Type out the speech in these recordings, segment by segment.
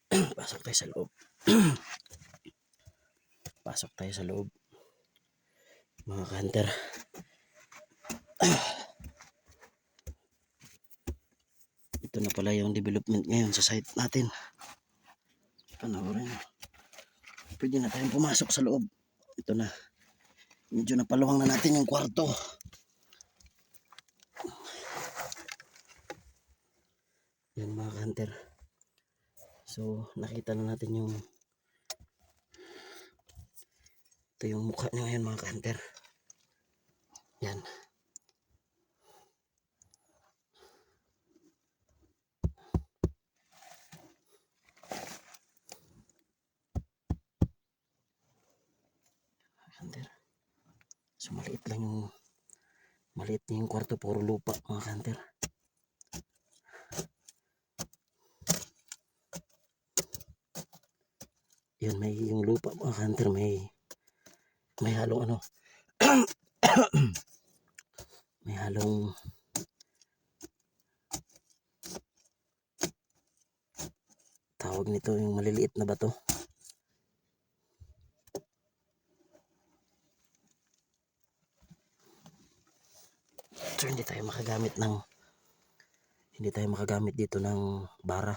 Pasok tayo sa loob. Pasok tayo sa loob, mga ka-hunter. Ito na pala yung development ngayon sa site natin. Panoorin. Pwede na tayong pumasok sa loob. Ito na. Medyo napaluwang na natin yung kwarto. Yan mga ka-hunter. So nakita na natin yung ito yung mukha niya ngayon mga ka-hunter. Yan. Hunter. So maliit lang yung kwarto, puro lupa mga ka-hunter. Yan, may yung lupa mga ka-hunter, may halong ano may halong tawag nito, yung maliliit na bato. So hindi tayo makagamit dito ng bara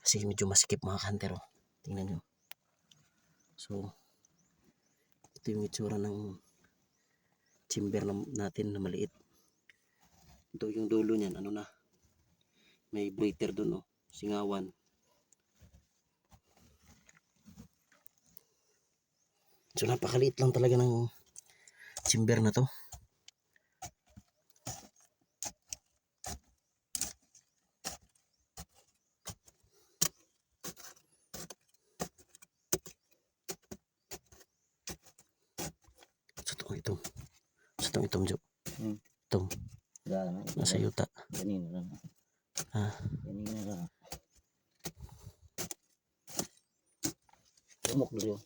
kasi medyo masikip mga ka-hunter. Oh. Tingnan nyo. So ito yung itsura ng chamber natin na maliit. Ito yung dulo niyan, ano na, may breather dun, oh, singawan. So napakaliit lang talaga ng chamber na to. Itong Jo. Itong nasa yuta. Ganina lang. Ah. Ganina lang. Umok dito.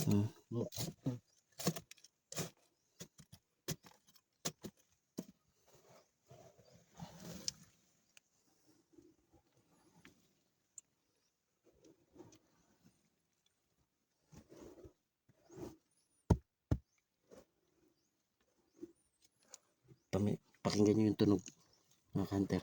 Umok. Pakinggan nyo yung tunog mga ka-hunter.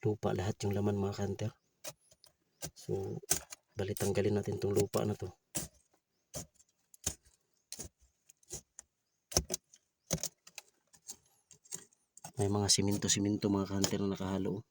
Lupa lahat yung laman mga ka-hunter. So bali tanggalin natin tong lupa na to. May mga simento mga ka-hunter na nakahalo.